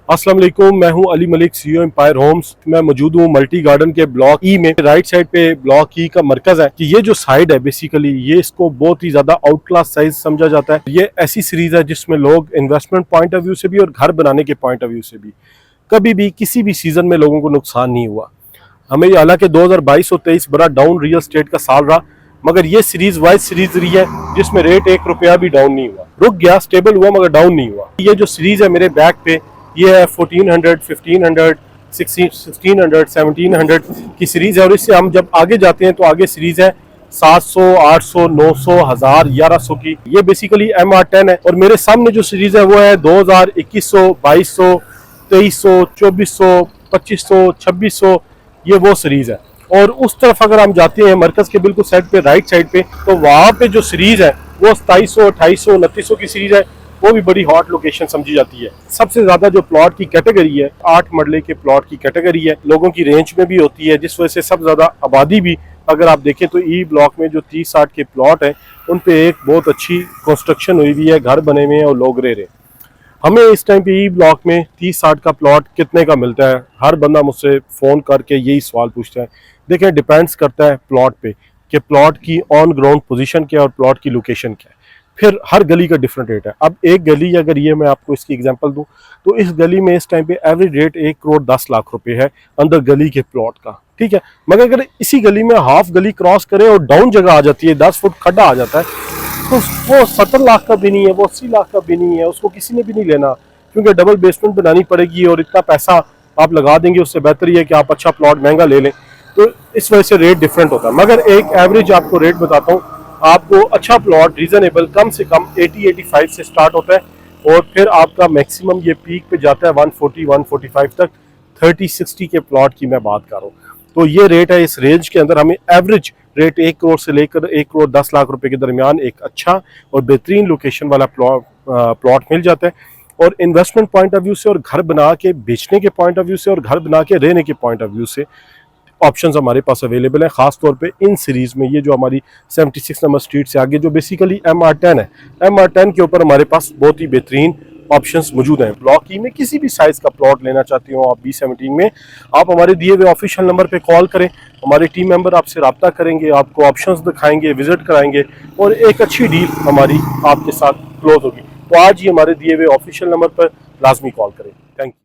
अस्सलाम वालेकुम, मैं हूं Ali Malik, CEO empire homes. मैं मौजूद हूं मल्टी गार्डन के ब्लॉक ई में। राइट साइड पे ब्लॉक ई का मरकज है कि ये जो साइड है बेसिकली ये इसको बहुत ही ज्यादा आउट क्लास साइज समझा जाता है। ये ऐसी सीरीज है जिसमें लोग इन्वेस्टमेंट पॉइंट ऑफ व्यू से भी और घर बनाने के पॉइंट ऑफ व्यू से भी कभी भी किसी भी सीजन में लोगों को नुकसान नहीं हुआ। हमें हालांकि 2022 और 23 बड़ा डाउन रियल स्टेट का साल रहा, मगर ये सीरीज वाइज सीरीज रही है जिसमें रेट 1 रुपया भी डाउन नहीं हुआ। रुक गया, स्टेबल हुआ मगर डाउन नहीं हुआ। ये जो सीरीज है मेरे बैक पे, ये है 1400, 1500, 1600, 1700 की सीरीज है। और इससे हम जब आगे जाते हैं तो आगे सीरीज है 700, 800, 900, 1000, 1100 की। ये बेसिकली MR10 है। और मेरे सामने जो सीरीज है वो है 2000, 2100, 2200, 2300, 2400, 2500, 2600। ये वो सीरीज है। और उस तरफ अगर हम जाते हैं मरकज के बिल्कुल साइड पे, राइट साइड पे, तो वहां पे जो सीरीज है वो 2700, 2800, 2900 की सीरीज है। वो भी बड़ी हॉट लोकेशन समझी जाती है। सबसे ज्यादा जो प्लॉट की कैटेगरी है 8 मरले के प्लॉट की कैटेगरी है, लोगों की रेंज में भी होती है, जिस वजह से सबसे ज्यादा आबादी भी अगर आप देखें तो ई ब्लॉक में जो 30-60 के प्लॉट है उन पे एक बहुत अच्छी कंस्ट्रक्शन हुई हुई है, घर बने हुए हैं और लोग रह रहे हैं। हमें इस टाइम पे ई ब्लॉक में 30-60 का प्लॉट कितने का मिलता है, हर बंदा मुझसे फ़ोन करके यही सवाल पूछता है। देखें, डिपेंड्स करता है प्लॉट पे कि प्लॉट की ऑन ग्राउंड पोजीशन क्या है और प्लॉट की लोकेशन क्या है। फिर हर गली का डिफरेंट रेट है। अब एक गली, अगर ये मैं आपको इसकी एग्जांपल दूं तो इस गली में इस टाइम पे एवरेज रेट 1 करोड़ 10 लाख रुपए है अंदर गली के प्लॉट का, ठीक है। मगर अगर इसी गली में हाफ गली क्रॉस करे और डाउन जगह आ जाती है, 10 फुट खड्डा आ जाता है, तो वो 70 लाख का भी नहीं है, वो 80 लाख का भी नहीं है, उसको किसी ने भी नहीं लेना, क्योंकि डबल बेसमेंट बनानी पड़ेगी और इतना पैसा आप लगा देंगे। उससे बेहतर ये है कि आप अच्छा प्लॉट महंगा ले लें। तो इस वजह से रेट डिफरेंट होता है। मगर एक एवरेज आपको रेट बताता हूँ, आपको अच्छा प्लॉट रीजनेबल कम से कम 80-85 से स्टार्ट होता है और फिर आपका मैक्सिमम ये पीक पे जाता है 140-145 तक। 30-60 के प्लॉट की मैं बात कर रहा हूँ। तो ये रेट है। इस रेंज के अंदर हमें एवरेज रेट 1 करोड़ से लेकर 1 करोड़ 10 लाख रुपए के दरमियान एक अच्छा और बेहतरीन लोकेशन वाला प्लॉट मिल जाता है। और इन्वेस्टमेंट पॉइंट ऑफ व्यू से और घर बना के बेचने के पॉइंट ऑफ व्यू से और घर बना के रहने के पॉइंट ऑफ व्यू से ऑप्शंस हमारे पास अवेलेबल है। खास तौर पे इन सीरीज में ये जो हमारी 76 नंबर स्ट्रीट से आगे जो बेसिकली MR10 है, MR10 के ऊपर हमारे पास बहुत ही बेहतरीन ऑप्शंस मौजूद हैं। ब्लॉक ई में किसी भी साइज का प्लॉट लेना चाहते हो आप B17 में, आप हमारे दिए हुए ऑफिशियल नंबर पे कॉल करें। हमारे टीम मेंबर आपसे रब्ता करेंगे, आपको ऑप्शंस दिखाएंगे, विजिट कराएंगे और एक अच्छी डील हमारी आपके साथ क्लोज होगी। तो आज ही हमारे दिए हुए ऑफिशियल नंबर पर लाजमी कॉल करें। Thank you.